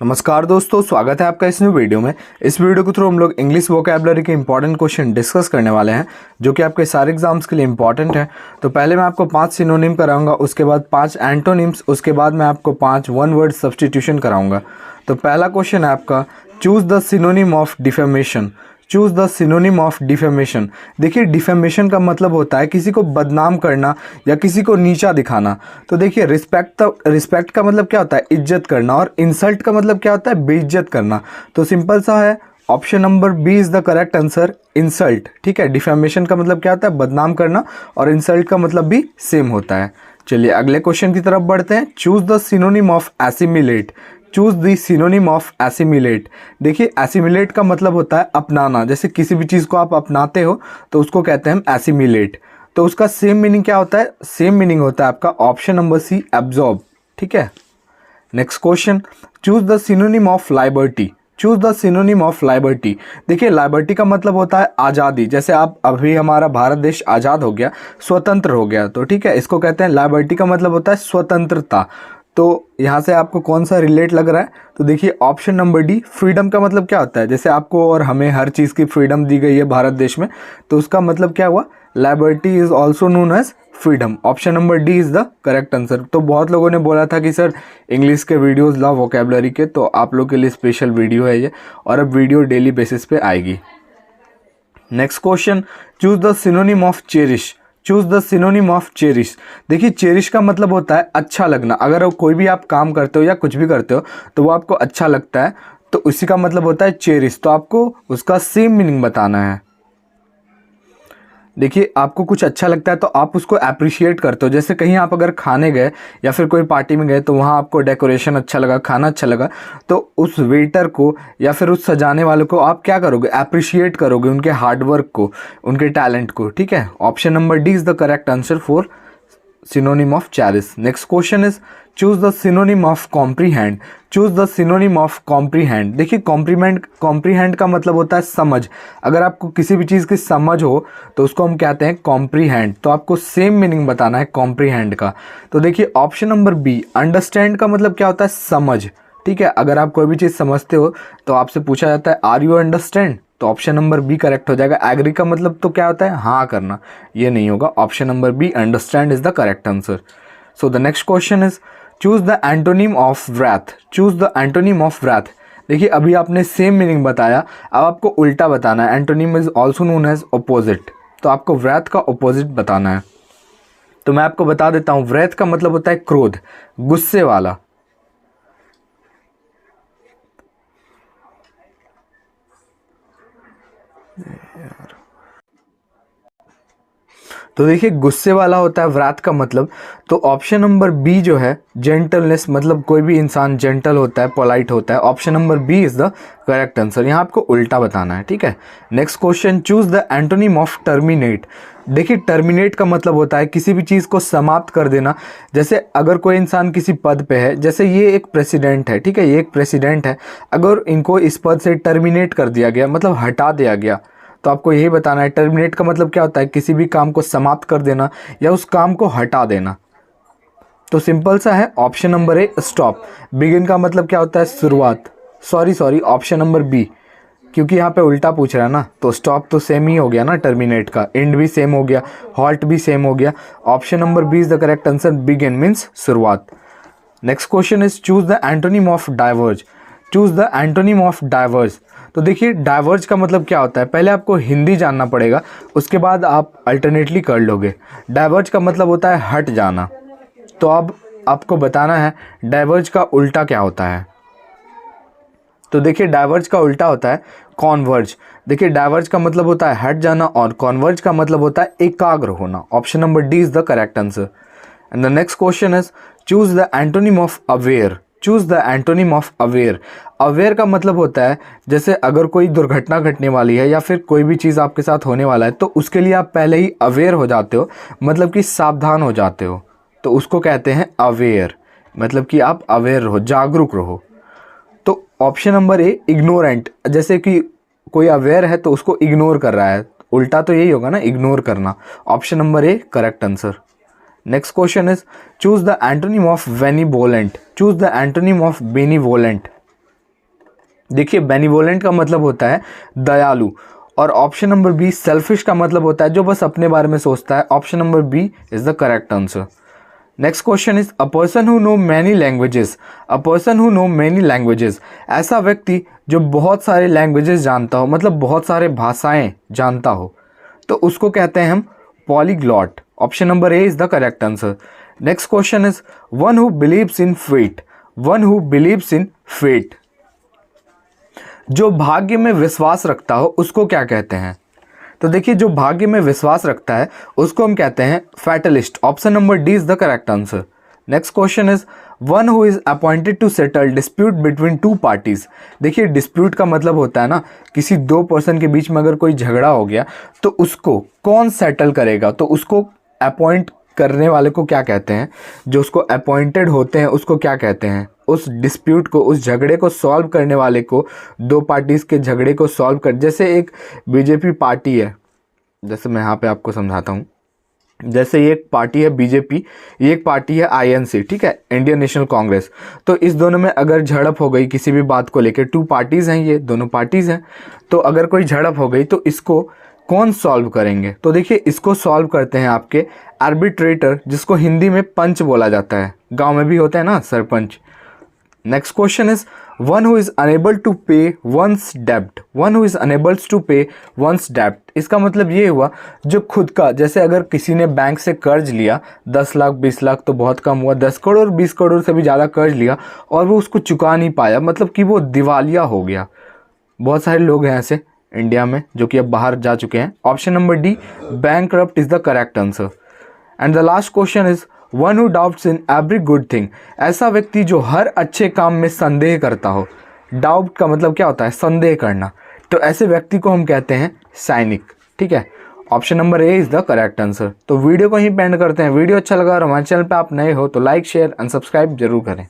नमस्कार दोस्तों, स्वागत है आपका इस न्यू वीडियो में। इस वीडियो के थ्रू हम लोग इंग्लिश वोकैबुलरी के इंपॉर्टेंट क्वेश्चन डिस्कस करने वाले हैं जो कि आपके सारे एग्जाम्स के लिए इंपॉर्टेंट है। तो पहले मैं आपको 5 सिनोनिम कराऊंगा, उसके बाद 5 एंटोनिम्स, उसके बाद मैं आपको 5 वन वर्ड सब्स्टिट्यूशन कराऊंगा। तो पहला क्वेश्चन है आपका, choose the synonym of defamation. Choose the synonym of defamation. देखिए, डिफेमेशन का मतलब होता है किसी को बदनाम करना या किसी को नीचा दिखाना। तो देखिए, रिस्पेक्ट का मतलब क्या होता है, इज्जत करना, और इंसल्ट का मतलब क्या होता है, बेइज्जत करना। तो सिंपल सा है, option number B is the correct answer, insult. ठीक है, डिफेमेशन का मतलब क्या होता है, बदनाम करना, और इंसल्ट का मतलब भी सेम होता है। चलिए अगले क्वेश्चन की तरफ बढ़ते हैं। Choose the synonym of assimilate. Choose the synonym of assimilate. देखिए, एसिमिलेट का मतलब होता है अपनाना। जैसे किसी भी चीज़ को आप अपनाते हो तो उसको कहते हैं हम एसिमिलेट। तो उसका सेम मीनिंग क्या होता है, सेम मीनिंग होता है आपका ऑप्शन नंबर सी, एब्जॉर्ब। ठीक है, next question, choose the synonym of liberty. Choose the synonym of liberty. देखिए, लाइबर्टी का मतलब होता है आज़ादी। जैसे आप अभी हमारा भारत देश आज़ाद हो गया, स्वतंत्र हो गया, तो ठीक है, इसको कहते हैं लाइबर्टी का मतलब होता है स्वतंत्रता। तो यहाँ से आपको कौन सा रिलेट लग रहा है, तो देखिए ऑप्शन नंबर डी, फ्रीडम का मतलब क्या होता है, जैसे आपको और हमें हर चीज़ की फ्रीडम दी गई है भारत देश में, तो उसका मतलब क्या हुआ, liberty is also known as freedom. Option number D is the correct answer. तो बहुत लोगों ने बोला था कि सर इंग्लिश के वीडियोस लाओ वोकैबुलरी के, तो आप लोग के लिए स्पेशल वीडियो है ये, और अब वीडियो डेली बेसिस पे आएगी। Next question, choose the synonym of cherish. Choose the synonym of cherish. देखिए, चेरिश का मतलब होता है अच्छा लगना। अगर कोई भी आप काम करते हो या कुछ भी करते हो तो वो आपको अच्छा लगता है, तो उसी का मतलब होता है चेरिश। तो आपको उसका सेम मीनिंग बताना है। देखिए, आपको कुछ अच्छा लगता है तो आप उसको अप्रिशिएट करते हो। जैसे कहीं आप अगर खाने गए या फिर कोई पार्टी में गए तो वहाँ आपको डेकोरेशन अच्छा लगा, खाना अच्छा लगा, तो उस वेटर को या फिर उस सजाने वाले को आप क्या करोगे, अप्रिशिएट करोगे, उनके हार्डवर्क को, उनके टैलेंट को। ठीक है, option number D is the correct answer for synonym of cherish. Next question is, choose the synonym of comprehend. Choose the synonym of comprehend. देखिए, कॉम्प्रीहेंड का मतलब होता है समझ। अगर आपको किसी भी चीज़ की समझ हो तो उसको हम कहते हैं कॉम्प्रीहेंड। तो आपको सेम मीनिंग बताना है कॉम्प्रीहेंड का। तो देखिए ऑप्शन नंबर बी, अंडरस्टैंड का मतलब क्या होता है, समझ। ठीक है, अगर आप कोई भी चीज़ समझते हो तो आपसे पूछा जाता है आर यू अंडरस्टैंड, तो ऑप्शन नंबर बी करेक्ट हो जाएगा। एग्री का मतलब तो क्या होता है, हाँ करना, ये नहीं होगा। Option number B, understand is the correct answer. So the next question is, choose the antonym of wrath. Choose the antonym of wrath. देखिए, अभी आपने सेम मीनिंग बताया, अब आपको उल्टा बताना है। Antonym is also known as opposite, तो आपको व्रैथ का अपोजिट बताना है। तो मैं आपको बता देता हूँ, व्रैथ का मतलब होता है क्रोध, गुस्से वाला। तो देखिए, गुस्से वाला होता है व्राथ का मतलब। तो ऑप्शन नंबर बी जो है, जेंटलनेस, मतलब कोई भी इंसान जेंटल होता है, पोलाइट होता है। Option number B is the correct answer. यहाँ आपको उल्टा बताना है। ठीक है, next question, choose the antonym of terminate. देखिए, टर्मिनेट का मतलब होता है किसी भी चीज़ को समाप्त कर देना। जैसे अगर कोई इंसान किसी पद पे है, जैसे ये एक प्रेसिडेंट है, ठीक है, ये एक प्रेसिडेंट है, अगर इनको इस पद से टर्मिनेट कर दिया गया, मतलब हटा दिया गया, तो आपको यही बताना है टर्मिनेट का मतलब क्या होता है, किसी भी काम को समाप्त कर देना या उस काम को हटा देना। तो सिंपल सा है, ऑप्शन नंबर ए, स्टॉप। बिगिन का मतलब क्या होता है, शुरुआत। सॉरी, ऑप्शन नंबर बी, क्योंकि यहाँ पे उल्टा पूछ रहा है ना, तो स्टॉप तो सेम ही हो गया ना, टर्मिनेट का एंड भी सेम हो गया, हॉल्ट भी सेम हो गया। Option number B is the correct answer, begin means शुरुआत। Next question is, choose the antonym of diverge. Choose the antonym of diverge. तो देखिए, डाइवर्ज का मतलब क्या होता है, पहले आपको हिंदी जानना पड़ेगा, उसके बाद आप अल्टरनेटली कर लोगे। डाइवर्ज का मतलब होता है हट जाना। तो अब आपको बताना है डाइवर्ज का उल्टा क्या होता है। तो देखिए, डाइवर्ज का उल्टा होता है कॉन्वर्ज। देखिए, डाइवर्ज का मतलब होता है हट जाना और कॉन्वर्ज का मतलब होता है एकाग्र होना। Option number D is the correct answer. And the next question is, choose the antonym of aware. Choose the antonym of aware. Aware का मतलब होता है, जैसे अगर कोई दुर्घटना घटने वाली है या फिर कोई भी चीज़ आपके साथ होने वाला है, तो उसके लिए आप पहले ही अवेयर हो जाते हो, मतलब कि सावधान हो जाते हो, तो उसको कहते हैं अवेयर, मतलब कि आप अवेयर रहो, जागरूक रहो। तो ऑप्शन नंबर ए, इग्नोरेंट। जैसे कि कोई अवेयर है तो उसको इग्नोर कर रहा है, उल्टा तो यही होगा ना, इग्नोर करना। Option number A correct answer. Next question is, choose the antonym of benevolent. Choose the antonym of benevolent. देखिए बेनिवोलेंट का मतलब होता है दयालु, और ऑप्शन नंबर बी सेल्फिश का मतलब होता है जो बस अपने बारे में सोचता है। Option number B is the correct answer. Next question is a person who know many languages. A person who know many languages, ऐसा व्यक्ति जो बहुत सारे लैंग्वेजेस जानता हो, मतलब बहुत सारे भाषाएं जानता हो, तो उसको कहते हैं हम polyglot. Option number A is the correct answer. Next question is one who believes in fate. One who believes in fate, जो भाग्य में विश्वास रखता हो उसको क्या कहते हैं? तो देखिए जो भाग्य में विश्वास रखता है उसको हम कहते हैं fatalist. Option number D is the correct answer. Next question is one who is appointed to settle dispute between two parties. देखिए डिस्प्यूट का मतलब होता है ना, किसी दो पर्सन के बीच में अगर कोई झगड़ा हो गया तो उसको कौन सेटल करेगा, तो उसको अपॉइंट करने वाले को क्या कहते हैं? जो उसको अपॉइंटेड होते हैं उसको क्या कहते हैं? उस डिस्प्यूट को, उस झगड़े को सॉल्व करने वाले को, दो पार्टीज के झगड़े को सॉल्व कर, जैसे एक बीजेपी पार्टी है, जैसे मैं यहाँ पे आपको समझाता हूँ, जैसे ये एक पार्टी है बीजेपी, ये एक पार्टी है आईएनसी, ठीक है, इंडियन नेशनल कांग्रेस। तो इस दोनों में अगर झड़प हो गई किसी भी बात को लेकर, टू पार्टीज हैं, ये दोनों पार्टीज हैं, तो अगर कोई झड़प हो गई तो इसको कौन सॉल्व करेंगे? तो देखिए इसको सॉल्व करते हैं आपके आर्बिट्रेटर, जिसको हिंदी में पंच बोला जाता है, गांव में भी होता है ना sarpanch. Next question is one who is unable to pay one's डेब्ट। One who is unable to pay one's डेब्ट, इसका मतलब ये हुआ जो खुद का, जैसे अगर किसी ने बैंक से कर्ज लिया 10 लाख 20 लाख तो बहुत कम हुआ, 10 करोड़ 20 करोड़ से भी ज़्यादा कर्ज लिया और वो उसको चुका नहीं पाया, मतलब कि वो दिवालिया हो गया। बहुत सारे लोग हैं ऐसे इंडिया में जो कि अब बाहर जा चुके हैं। Option number D bankrupt is the correct answer. And the last question is one who doubts in every good thing. ऐसा व्यक्ति जो हर अच्छे काम में संदेह करता हो। डाउट का मतलब क्या होता है? संदेह करना। तो ऐसे व्यक्ति को हम कहते हैं सैनिक, ठीक है। Option number A is the correct answer. तो वीडियो को ही एंड करते हैं। वीडियो अच्छा लगा और हमारे चैनल पे आप नए हो तो लाइक शेयर एंड सब्सक्राइब जरूर करें।